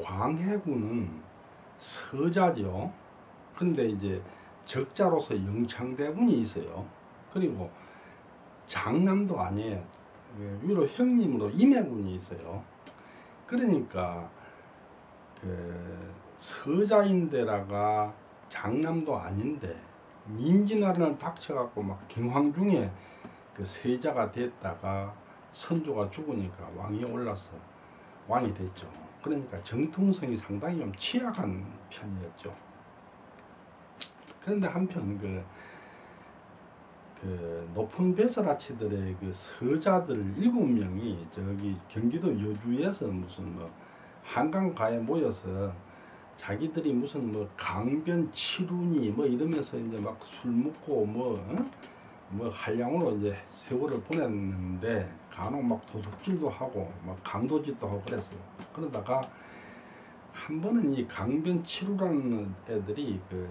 광해군은 서자죠. 근데 이제 적자로서 영창대군이 있어요. 그리고 장남도 아니에요. 위로 형님으로 임해군이 있어요. 그러니까 그 서자인데다가 장남도 아닌데 임진왜란을 닥쳐갖고 막 경황 중에 그 세자가 됐다가 선조가 죽으니까 왕이 올라서 왕이 됐죠. 그러니까 정통성이 상당히 좀 취약한 편이었죠. 그런데 한편 그 높은 벼슬아치들의 그 서자들 7명이 저기 경기도 여주에서 무슨 뭐 한강가에 모여서 자기들이 무슨 뭐 강변 치루니 뭐 이러면서 이제 막 술 먹고 뭐 한량으로 이제 세월을 보냈는데 간혹 막 도둑질도 하고 막 강도짓도 하고 그랬어요. 그러다가 한 번은 이 강변 치루라는 애들이 그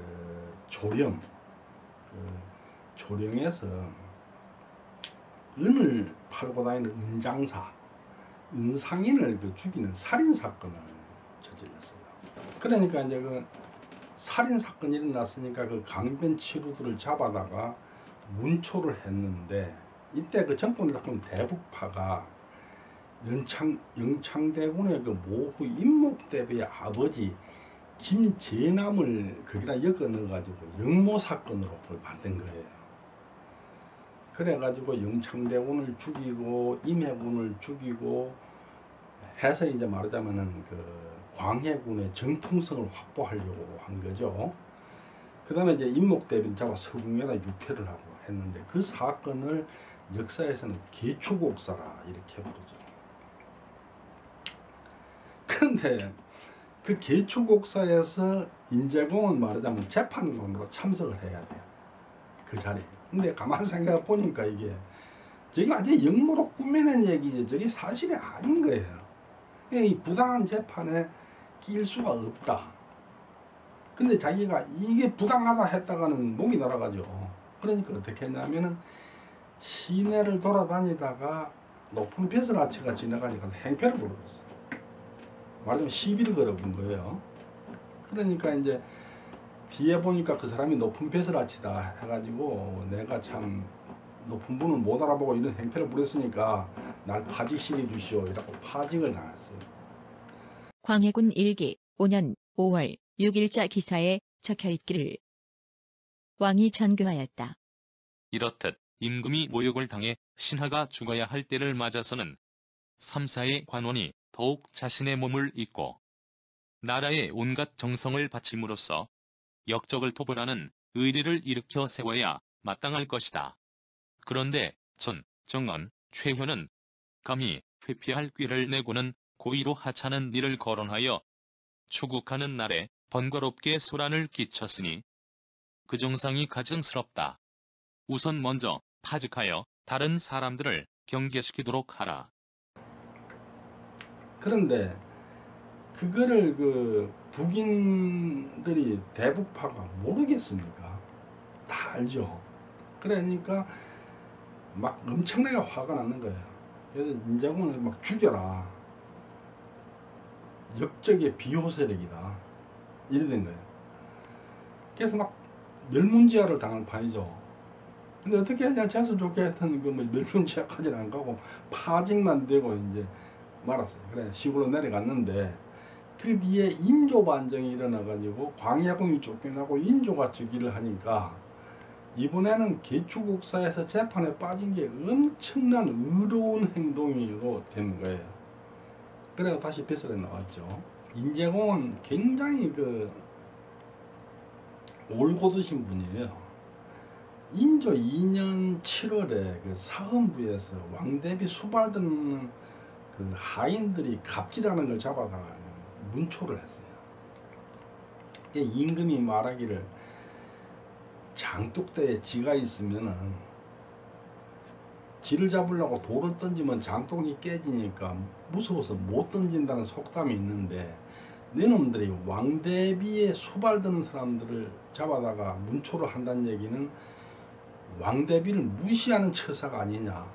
조령에서 은을 팔고 다니는 은장사, 은상인을 그 죽이는 살인사건을 저질렀어요. 그러니까 이제 그 살인사건이 일어났으니까 그 강변 치루들을 잡아다가 문초를 했는데, 이때 그 정권을 잡은 대북파가 영창대군의 그 모후 임목대비의 아버지 김재남을 거기다 엮어 넣어가지고 영모사건으로 그걸 만든 거예요. 그래가지고 영창대군을 죽이고 임해군을 죽이고 해서 이제 말하자면은 그 광해군의 정통성을 확보하려고 한 거죠. 그 다음에 이제 임목대비를 잡아 서궁에다 유폐를 하고 했는데, 그 사건을 역사에서는 개추곡사라 이렇게 부르죠. 그런데 그 개추곡사에서 인제공은 말하자면 재판관으로 참석을 해야 돼요, 그 자리에. 근데 가만히 생각해 보니까 이게 저게 완전히 역모로 꾸며낸 얘기지 저게 사실이 아닌 거예요. 이 부당한 재판에 낄 수가 없다. 근데 자기가 이게 부당하다 했다가는 목이 날아가죠. 그러니까 어떻게 했냐면은 시내를 돌아다니다가 높은 벼슬아치가 지나가니까 행패를 부려줬어요. 말하자면 시비를 걸어본 거예요. 그러니까 이제 뒤에 보니까 그 사람이 높은 벼슬아치다 해가지고 내가 참 높은 분을 못 알아보고 이런 행패를 부렸으니까 날 파직시켜 주시오 이라고 파직을 당했어요. 광해군 일기 5년 5월 6일자 기사에 적혀있기를 왕이 전교하였다. 이렇듯 임금이 모욕을 당해 신하가 죽어야 할 때를 맞아서는 3사의 관원이 더욱 자신의 몸을 잊고 나라의 온갖 정성을 바침으로써 역적을 토벌하는 의리를 일으켜 세워야 마땅할 것이다. 그런데 전, 정원, 최현은 감히 회피할 꾀를 내고는 고의로 하찮은 일을 거론하여 추국하는 날에 번거롭게 소란을 끼쳤으니 그 정상이 가증스럽다. 우선 먼저 파직하여 다른 사람들을 경계시키도록 하라. 그런데 그거를 그 북인들이 대북파가 모르겠습니까? 다 알죠. 그러니까 막 엄청나게 화가 나는 거예요. 그래서 인제공을 막 죽여라. 역적의 비호 세력이다. 이래 된 거예요. 그래서 막 멸문지화를 당할 판이죠. 근데 어떻게 하냐, 재수 좋게 했던 그 뭐 멸문지화까지는 안 가고 파직만 되고 이제 말았어요. 그래 시골로 내려갔는데 그 뒤에 인조 반정이 일어나가지고 광해군이 쫓겨나고 인조가 즉위를 하니까 이번에는 개추국사에서 재판에 빠진 게 엄청난 의로운 행동으로 된 거예요. 그래서 다시 벼슬에 나왔죠. 인제공은 굉장히 그 올곧으신 분이에요. 인조 2년 7월에 그 사헌부에서 왕대비 수발드는 그 하인들이 갑질하는 걸 잡아다가 문초를 했어요. 임금이 말하기를 장독대에 쥐가 있으면은 쥐를 잡으려고 돌을 던지면 장독이 깨지니까 무서워서 못 던진다는 속담이 있는데, 너놈들이 왕대비에 수발드는 사람들을 잡아다가 문초를 한다는 얘기는 왕대비를 무시하는 처사가 아니냐,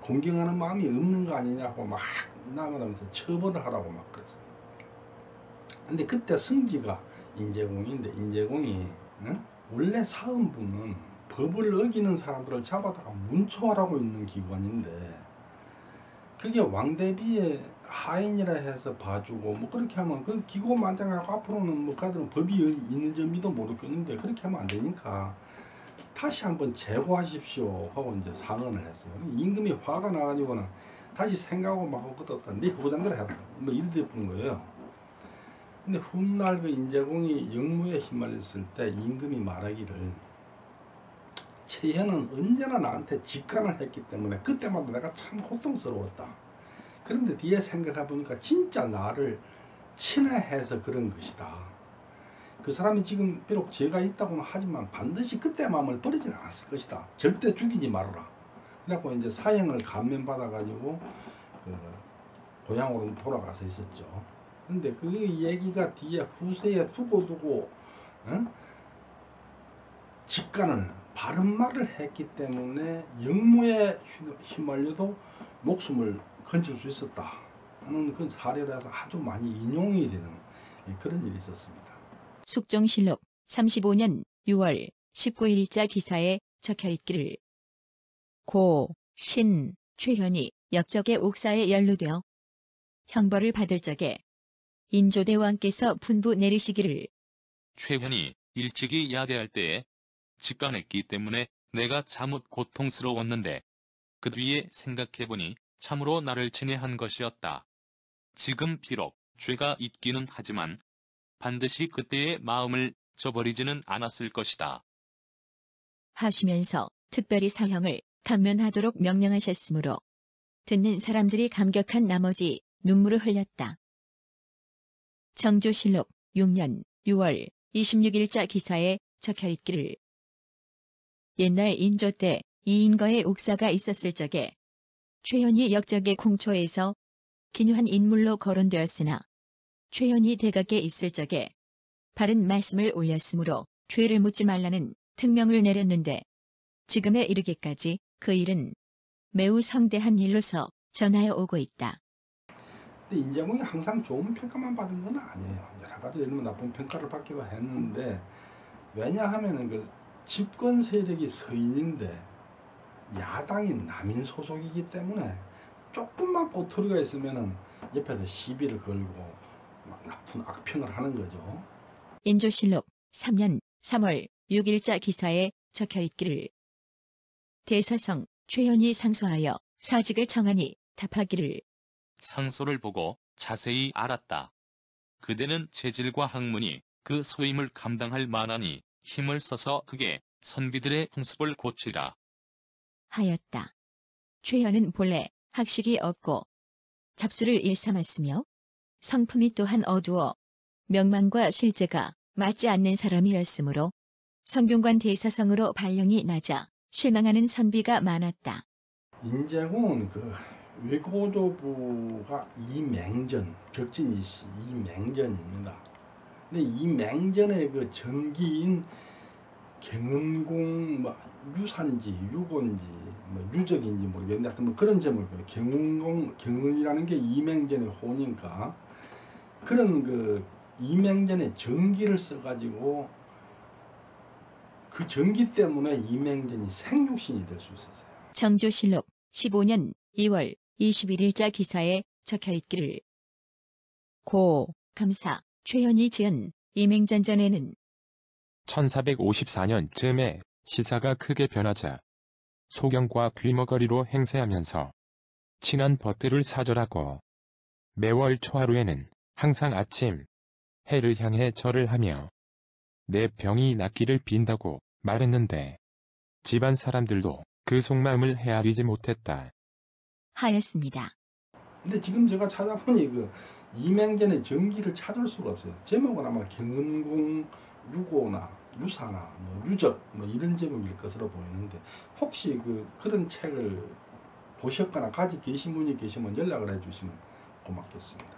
공경하는 마음이 없는 거 아니냐고 막 나가면서 처벌을 하라고 막 그랬어요. 근데 그때 승지가 인제공인데 인제공이 원래 사헌부는 법을 어기는 사람들을 잡아다가 문초하라고 있는 기관인데 그게 왕대비의 하인이라 해서 봐주고 뭐 그렇게 하면 그 기고만장하고 앞으로는 뭐 가들은 법이 있는 점이도 모르겠는데 그렇게 하면 안 되니까 다시 한번 재고하십시오 하고 이제 상언을 했어요. 임금이 화가 나가지고는 다시 생각하고 막 그것도 네 후보장대로 해라 뭐 이렇게 된 거예요. 근데 훗날 그 인제공이 역무에 휘말렸을 때 임금이 말하기를 최현은 언제나 나한테 직관을 했기 때문에 그때마다 내가 참 고통스러웠다. 그런데 뒤에 생각해보니까 진짜 나를 친애해서 그런 것이다. 그 사람이 지금 비록 죄가 있다고는 하지만 반드시 그때 마음을 버리진 않았을 것이다. 절대 죽이지 말아라. 그래갖고 이제 사형을 감면받아가지고 그 고향으로 돌아가서 있었죠. 근데 그 얘기가 뒤에 후세에 두고두고 직관을 바른 말을 했기 때문에 역무에 휘말려도 목숨을 건질 수 있었다 하는 그 사례라서 아주 많이 인용이 되는 그런 일이 있었습니다. 숙종실록 35년 6월 19일자 기사에 적혀있기를 고, 신, 최현이 역적의 옥사에 연루되어 형벌을 받을 적에 인조대왕께서 분부 내리시기를 최현이 일찍이 야대할 때에 직관했기 때문에 내가 참ut 고통스러웠는데 그 뒤에 생각해보니 참으로 나를 친애한 것이었다. 지금 비록 죄가 있기는 하지만 반드시 그때의 마음을 저버리지는 않았을 것이다. 하시면서 특별히 사형을 감면하도록 명령하셨으므로 듣는 사람들이 감격한 나머지 눈물을 흘렸다. 정조실록 6년 6월 26일자 기사에 적혀있기를 옛날 인조 때 이인거의 옥사가 있었을 적에 최현이 역적의 공초에서 기묘한 인물로 거론되었으나 최현이 대각에 있을 적에 바른 말씀을 올렸으므로 죄를 묻지 말라는 특명을 내렸는데 지금에 이르기까지 그 일은 매우 성대한 일로서 전하여 오고 있다. 근데 인제공이 항상 좋은 평가만 받은 건 아니에요. 여러 가지 이런 나쁜 평가를 받기도 했는데 왜냐하면은 그 집권 세력이 서인인데 야당이 남인 소속이기 때문에 조금만 꼬투리가 있으면은 옆에서 시비를 걸고 막 나쁜 악평을 하는 거죠. 인조실록 3년 3월 6일자 기사에 적혀있기를 대사성 최현이 상소하여 사직을 청하니 답하기를 상소를 보고 자세히 알았다. 그대는 재질과 학문이 그 소임을 감당할 만하니 힘을 써서 그게 선비들의 풍습을 고치라. 하였다. 최현은 본래 학식이 없고 잡수를 일삼았으며 성품이 또한 어두워 명망과 실제가 맞지 않는 사람이었으므로 성균관 대사성으로 발령이 나자 실망하는 선비가 많았다. 인제공은 그 외고조부가 이맹전, 격진이씨 이맹전입니다. 근데 이맹전의 그 전기인 경은공 뭐 유산지, 유곤지, 뭐 유적인지 모르겠는데 하여튼 뭐 그런 제목이에요. 경은이라는 게 이맹전의 호니까 그런 그 이맹전의 전기를 써가지고 그 전기 때문에 이맹전이 생육신이 될 수 있었어요. 정조실록 15년 2월 21일자 기사에 적혀있기를 고, 감사, 최현이 지은 이맹전전에는 1454년쯤에 시사가 크게 변하자 소경과 귀머거리로 행세하면서 친한 벗들을 사절하고 매월 초하루에는 항상 아침 해를 향해 절을 하며 내 병이 낫기를 빈다고 말했는데 집안 사람들도 그 속마음을 헤아리지 못했다. 하였습니다. 근데 지금 제가 찾아보니 그 이맹전의 전기를 찾을 수가 없어요. 제목은 아마 경은공 유고나 유사나 뭐 유적 뭐 이런 제목일 것으로 보이는데 혹시 그런 책을 보셨거나 가지고 계신 분이 계시면 연락을 해주시면 고맙겠습니다.